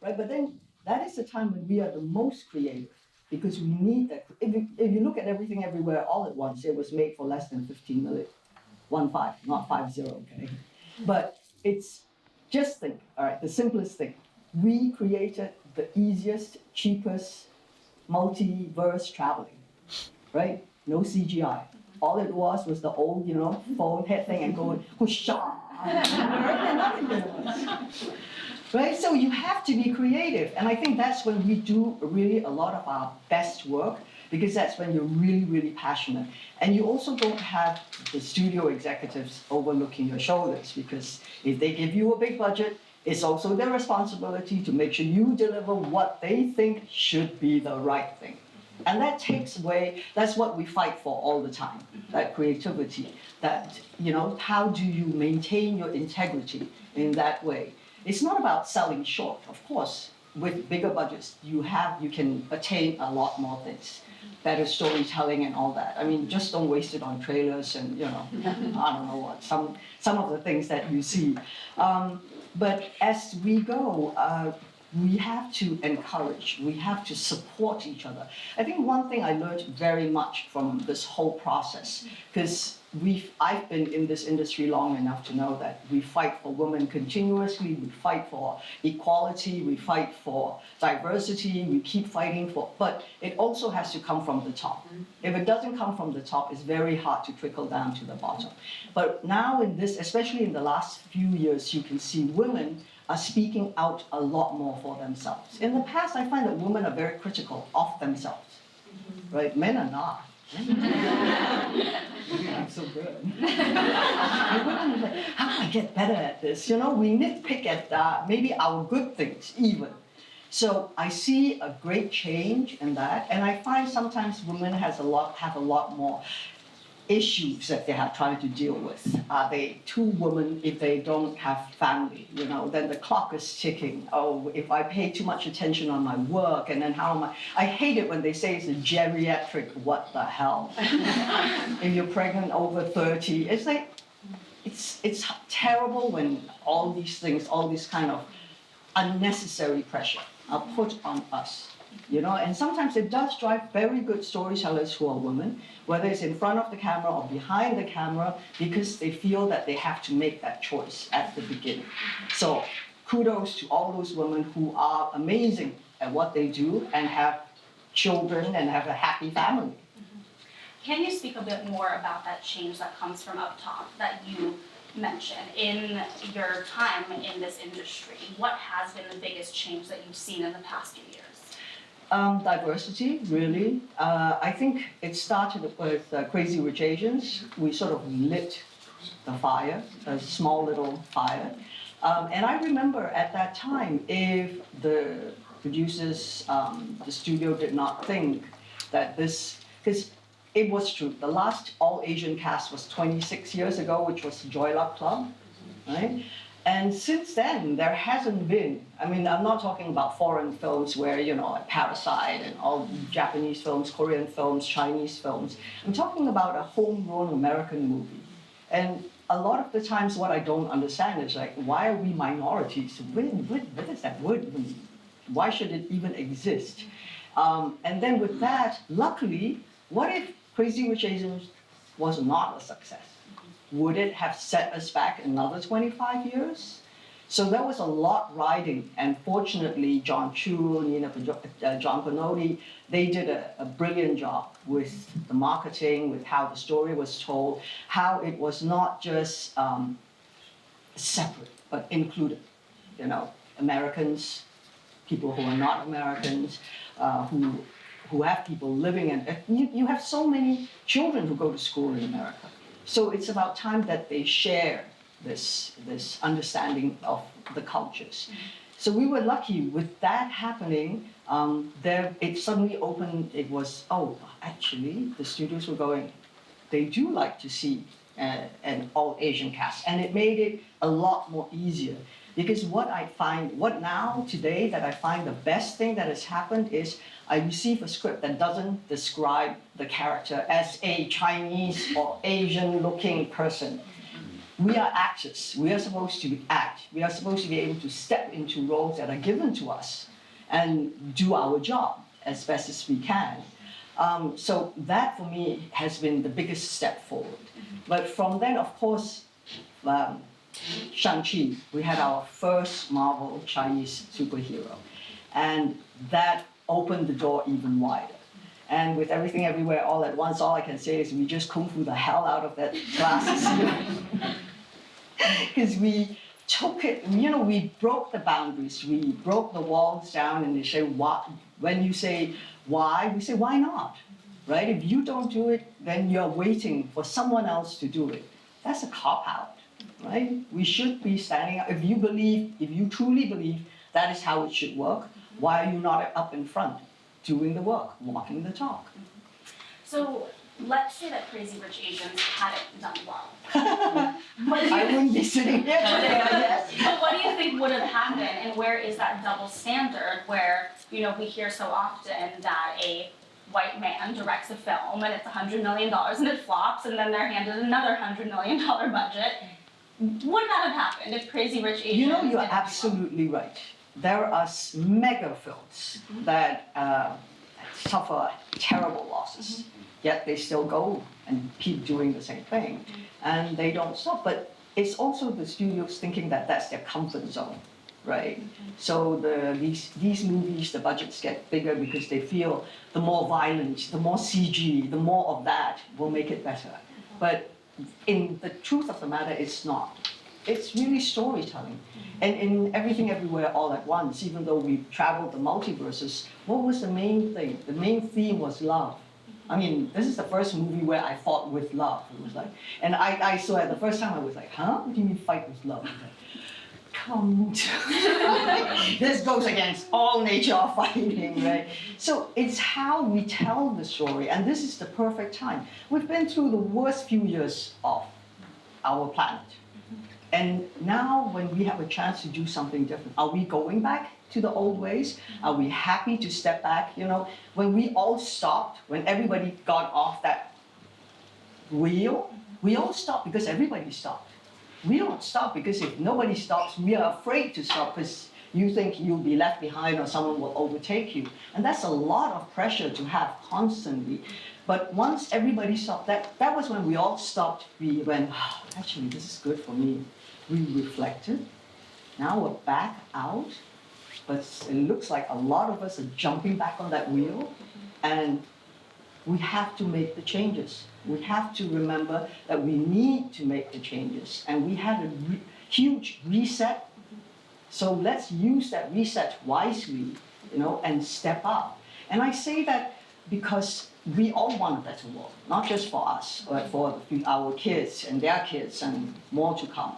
right? But then that is the time when we are the most creative because we need that. If you look at everything everywhere all at once, it was made for less than 15 million. 1-5, not 50, okay? But it's just think, all right, the simplest thing. We created the easiest, cheapest multiverse traveling, right? No CGI. All it was the old, phone head thing and going, whooshah, we're in another universe. Right? So you have to be creative. And I think that's when we do really a lot of our best work because that's when you're really, really passionate. And you also don't have the studio executives overlooking your shoulders because if they give you a big budget, it's also their responsibility to make sure you deliver what they think should be the right thing. And that takes away, that's what we fight for all the time, that creativity, that, how do you maintain your integrity in that way? It's not about selling short, of course. With bigger budgets, you can attain a lot more things, better storytelling and all that. I mean, just don't waste it on trailers and I don't know what some of the things that you see. But as we go, we have to encourage, we have to support each other. I think one thing I learned very much from this whole process, because I've been in this industry long enough to know that we fight for women continuously, we fight for equality, we fight for diversity, we keep fighting for, but it also has to come from the top. If it doesn't come from the top, it's very hard to trickle down to the bottom. But now in this, especially in the last few years, you can see women are speaking out a lot more for themselves. In the past, I find that women are very critical of themselves, right? Men are not. I'm so good. And women are like, how can I get better at this? We nitpick at maybe our good things even. So I see a great change in that, and I find sometimes women have a lot more issues that they are trying to deal with. Are they two women if they don't have family? Then the clock is ticking. Oh, if I pay too much attention on my work, and then how am I hate it when they say it's a geriatric, what the hell? If you're pregnant over 30, it's like, it's terrible when all these things, all this kind of unnecessary pressure are put on us. And sometimes it does drive very good storytellers who are women, whether it's in front of the camera or behind the camera, because they feel that they have to make that choice at the beginning. So kudos to all those women who are amazing at what they do and have children and have a happy family. Can you speak a bit more about that change that comes from up top that you mentioned in your time in this industry? What has been the biggest change that you've seen in the past few years? Diversity, really. I think it started with Crazy Rich Asians. We sort of lit the fire, a small little fire. And I remember at that time, if the producers, the studio did not think that this, because it was true, the last all-Asian cast was 26 years ago, which was Joy Luck Club, right? And since then, there hasn't been, I'm not talking about foreign films where, like Parasite and all Japanese films, Korean films, Chinese films. I'm talking about a homegrown American movie. And a lot of the times what I don't understand is like, why are we minorities? What does that word mean? Why should it even exist? And then with that, luckily, what if Crazy Rich Asians was not a success? Would it have set us back another 25 years? So there was a lot riding, and fortunately, John Chu, John Panotti, they did a brilliant job with the marketing, with how the story was told, how it was not just separate, but included. Americans, people who are not Americans, who have people living in, you have so many children who go to school in America. So it's about time that they share this understanding of the cultures. So we were lucky with that happening. It suddenly opened. It was, actually, the studios were going, they do like to see an all-Asian cast. And it made it a lot more easier. Because what now, today, that I find the best thing that has happened is I receive a script that doesn't describe the character as a Chinese or Asian-looking person. we are actors. We are supposed to act. We are supposed to be able to step into roles that are given to us and do our job as best as we can. So that for me has been the biggest step forward. But from then, of course, Shang-Chi, we had our first Marvel Chinese superhero. And that opened the door even wider. And with everything everywhere all at once, all I can say is we just kung fu the hell out of that glass. Because we took it, we broke the boundaries, we broke the walls down, and they say, why? When you say why, we say, why not? Right? If you don't do it, then you're waiting for someone else to do it. That's a cop-out, right? We should be standing up. If you truly believe that is how it should work, why are you not up in front, doing the work, walking the talk? So let's say that Crazy Rich Asians hadn't done well. I wouldn't be sitting here today, I guess. But what do you think would have happened, and where is that double standard where, we hear so often that a white man directs a film and it's $100 million and it flops, and then they're handed another $100 million budget? Would that have happened if Crazy Rich Asians You're didn't do well? absolutely right. There are mega films that suffer terrible losses, yet they still go and keep doing the same thing, and they don't stop. But it's also the studios thinking that that's their comfort zone, right? So these movies, the budgets get bigger because they feel the more violence, the more CG, the more of that will make it better. But in the truth of the matter, it's not. It's really storytelling. And in Everything Everywhere All at Once, even though we traveled the multiverses, what was the main thing? The main theme was love. I mean, this is the first movie where I fought with love. It was like, and I saw it the first time, I was like, huh? What do you mean fight with love? Come to. This goes against all nature of fighting, right? So it's how we tell the story, and this is the perfect time. We've been through the worst few years of our planet. And now when we have a chance to do something different, are we going back to the old ways? Are we happy to step back? When we all stopped, when everybody got off that wheel, we all stopped because everybody stopped. We don't stop because if nobody stops, we are afraid to stop because you think you'll be left behind or someone will overtake you. And that's a lot of pressure to have constantly. But once everybody stopped, that was when we all stopped. We went, oh, actually, this is good for me. We reflected. Now we're back out. But it looks like a lot of us are jumping back on that wheel. And we have to make the changes. We have to remember that we need to make the changes. And we had a huge reset. So let's use that reset wisely, and step up. And I say that because we all want a better world, not just for us, but for our kids and their kids and more to come.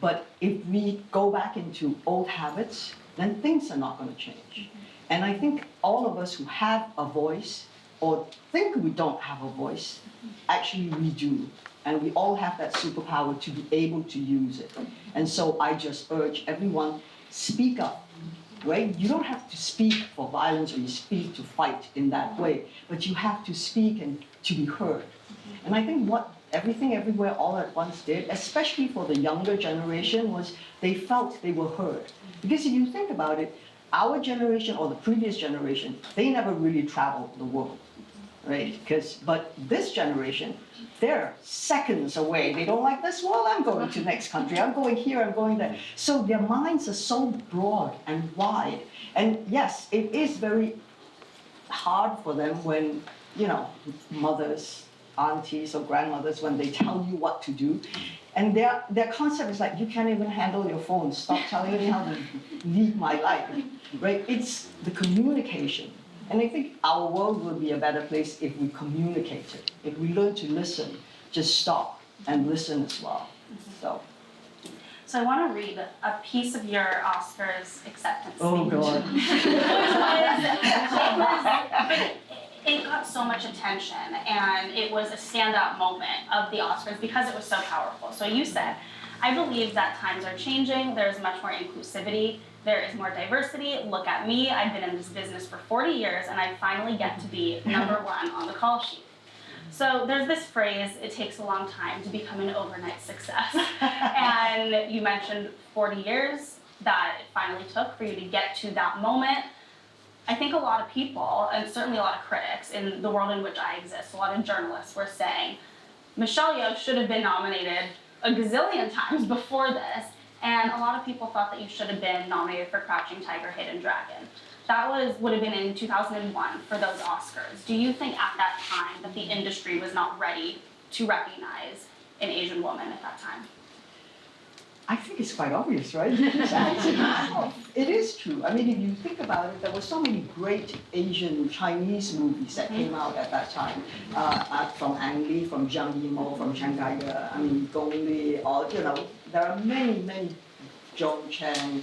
But if we go back into old habits, then things are not going to change. And I think all of us who have a voice or think we don't have a voice, actually we do. And we all have that superpower to be able to use it. And so I just urge everyone, speak up, right? You don't have to speak for violence or you speak to fight in that way, but you have to speak and to be heard. And I think what Everything Everywhere All at Once did, especially for the younger generation, was they felt they were heard. Because if you think about it, our generation or the previous generation, they never really traveled the world, right? But this generation, they're seconds away. They don't like this, well, I'm going to next country. I'm going here, I'm going there. So their minds are so broad and wide. And yes, it is very hard for them when, mothers, aunties or grandmothers, when they tell you what to do. And their concept is like, you can't even handle your phone. Stop telling me how to lead my life, right? It's the communication. And I think our world will be a better place if we communicate it. If we learn to listen, just stop and listen as well. So I want to read a piece of your Oscars acceptance Oh, speech. God. It got so much attention, and it was a standout moment of the Oscars because it was so powerful. So you said, I believe that times are changing, there's much more inclusivity, there is more diversity. Look at me, I've been in this business for 40 years, and I finally get to be number one on the call sheet. So there's this phrase, it takes a long time to become an overnight success. And you mentioned 40 years that it finally took for you to get to that moment. I think a lot of people, and certainly a lot of critics in the world in which I exist, a lot of journalists were saying, Michelle Yeoh should have been nominated a gazillion times before this, and a lot of people thought that you should have been nominated for Crouching Tiger, Hidden Dragon. That would have been in 2001 for those Oscars. Do you think at that time that the industry was not ready to recognize an Asian woman at that time? I think it's quite obvious, right? It is true. I mean, if you think about it, there were so many great Asian Chinese movies that came out at that time. From Ang Lee, from Zhang Yimou, from Chen Kaige, I mean, Gong Li, or, there are many Zhou Chen,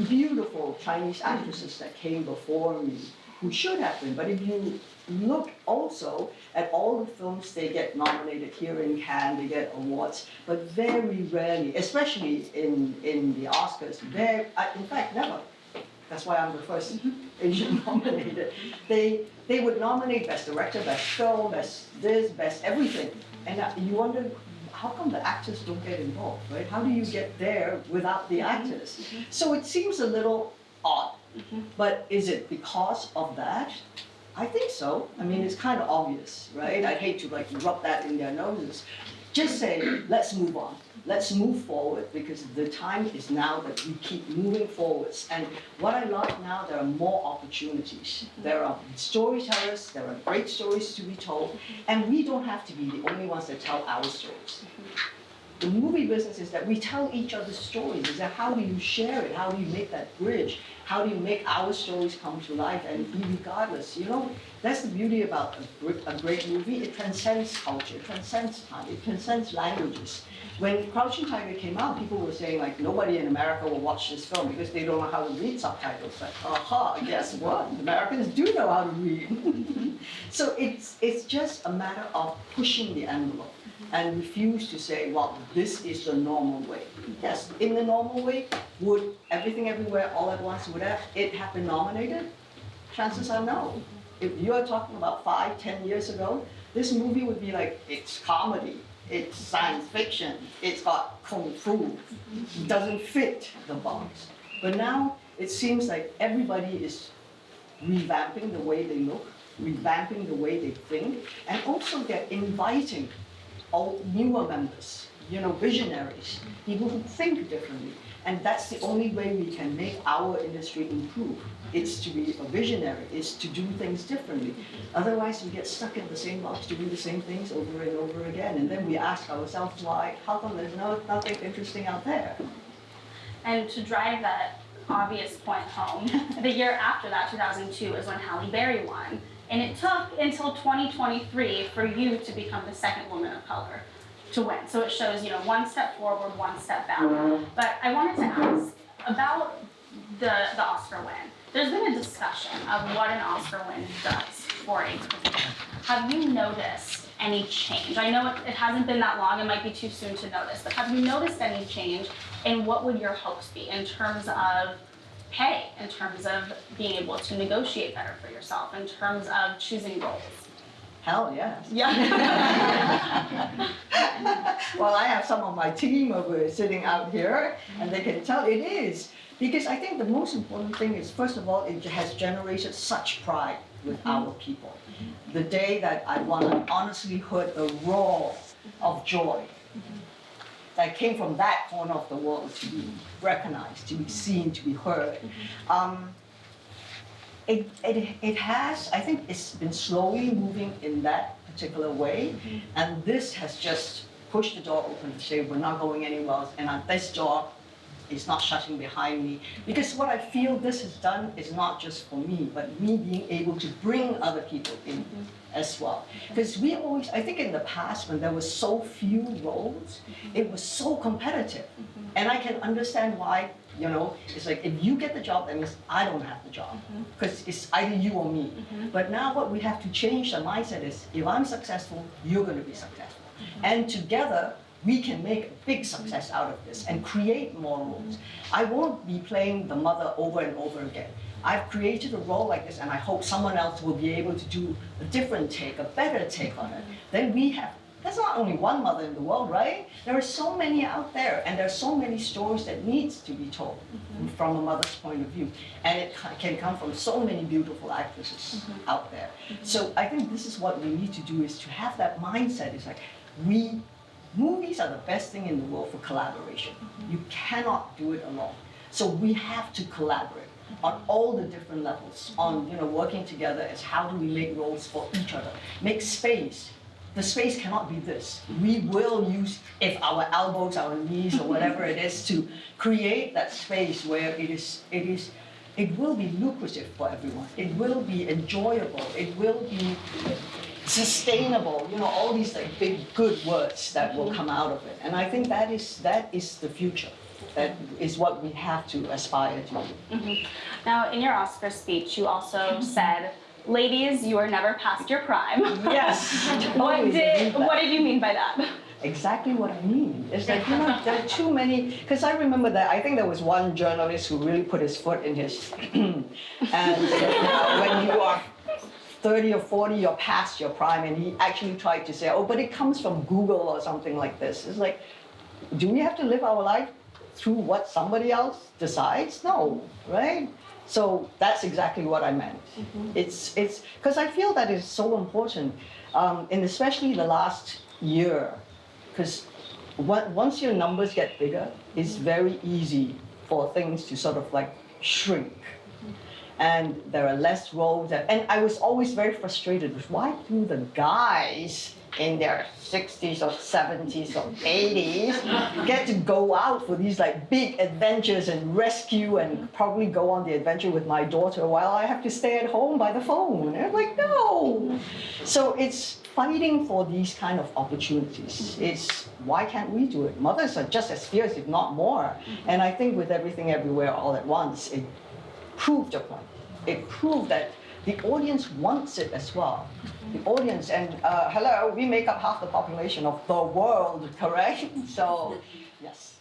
beautiful Chinese actresses that came before me who should have been. But if you look also at all the films they get nominated here in Cannes, they get awards, but very rarely, especially in the Oscars, in fact, never. That's why I'm the first Asian nominated. They would nominate Best Director, Best Film, Best this, Best everything. And you wonder, how come the actors don't get involved, right? How do you get there without the actors? So it seems a little odd. But is it because of that? I think so. I mean, it's kind of obvious, right? I'd hate to rub that in their noses. Just say, let's move on. Let's move forward, because the time is now that we keep moving forwards. And what I love now, there are more opportunities. There are storytellers, there are great stories to be told, and we don't have to be the only ones that tell our stories. The movie business is that we tell each other's stories. Is that how do you share it? How do you make that bridge? How do you make our stories come to life and be regardless? That's the beauty about a great movie. It transcends culture, it transcends time, it transcends languages. When Crouching Tiger came out, people were saying nobody in America will watch this film because they don't know how to read subtitles. Guess what? Americans do know how to read. So it's just a matter of pushing the envelope and refuse to say, well, this is the normal way. Yes, in the normal way, would Everything Everywhere All at Once, would it have been nominated? Chances are no. If you're talking about 5, 10 years ago, this movie would be it's comedy, it's science fiction, it's got kung fu, it doesn't fit the box. But now it seems like everybody is revamping the way they look, revamping the way they think, and also they're inviting all newer members, visionaries, people who think differently. And that's the only way we can make our industry improve. It's to be a visionary, it's to do things differently. Otherwise, we get stuck in the same box doing the same things over and over again. And then we ask ourselves, why? How come there's nothing interesting out there? And to drive that obvious point home, the year after that, 2002, is when Halle Berry won. And it took until 2023 for you to become the second woman of color to win. So it shows, one step forward, one step back. But I wanted to ask about the Oscar win. There's been a discussion of what an Oscar win does for a career. Have you noticed any change? I know it hasn't been that long, it might be too soon to notice, but have you noticed any change, and what would your hopes be in terms of pay, in terms of being able to negotiate better for yourself, in terms of choosing roles? Hell yes. Yeah. Well, I have some of my team over sitting out here, and they can tell it is. Because I think the most important thing is, first of all, it has generated such pride with our people. The day that I won, I honestly heard a roar of joy that came from that corner of the world to be recognized, to be seen, to be heard. It has, I think it's been slowly moving in that particular way, and this has just pushed the door open to say we're not going anywhere, and this door is not shutting behind me. Because what I feel this has done is not just for me, but me being able to bring other people in as well. Because we always, I think in the past when there were so few roles, it was so competitive. And I can understand why, it's like if you get the job, that means I don't have the job. Because it's either you or me. But now what we have to change the mindset is, if I'm successful, you're going to be successful. And together, we can make a big success out of this and create more roles. I won't be playing the mother over and over again. I've created a role like this, and I hope someone else will be able to do a different take, a better take on it. Then we have, there's not only one mother in the world, right? There are so many out there, and there are so many stories that needs to be told from a mother's point of view. And it can come from so many beautiful actresses out there. So I think this is what we need to do, is to have that mindset. It's like, movies are the best thing in the world for collaboration. You cannot do it alone. So we have to collaborate on all the different levels, on working together as how do we make roles for each other, make space. The space cannot be this. We will use our elbows, our knees, or whatever it is to create that space where it will be lucrative for everyone. It will be enjoyable. It will be sustainable. All these like big good words that will come out of it. And I think that is the future. That is what we have to aspire to. Now, in your Oscar speech, you also said, "Ladies, you are never past your prime." Yes. What did you mean by that? Exactly what I mean. It's like, there are too many, because I remember that I think there was one journalist who really put his foot in his, and when you are 30 or 40, you're past your prime, and he actually tried to say, oh, but it comes from Google or something like this. It's like, do we have to live our life through what somebody else decides? No, right? So that's exactly what I meant. It's because I feel that it's so important, and especially the last year, because once your numbers get bigger, it's very easy for things to sort of like shrink. And there are less roles, and I was always very frustrated with why do the guys in their 60s or 70s or 80s get to go out for these like big adventures and rescue and probably go on the adventure with my daughter while I have to stay at home by the phone. And I'm like, no. So it's fighting for these kind of opportunities. It's why can't we do it? Mothers are just as fierce, if not more. And I think with Everything Everywhere All at Once, it proved a point. It proved that the audience wants it as well. The audience, and hello, we make up half the population of the world, correct? So, yes.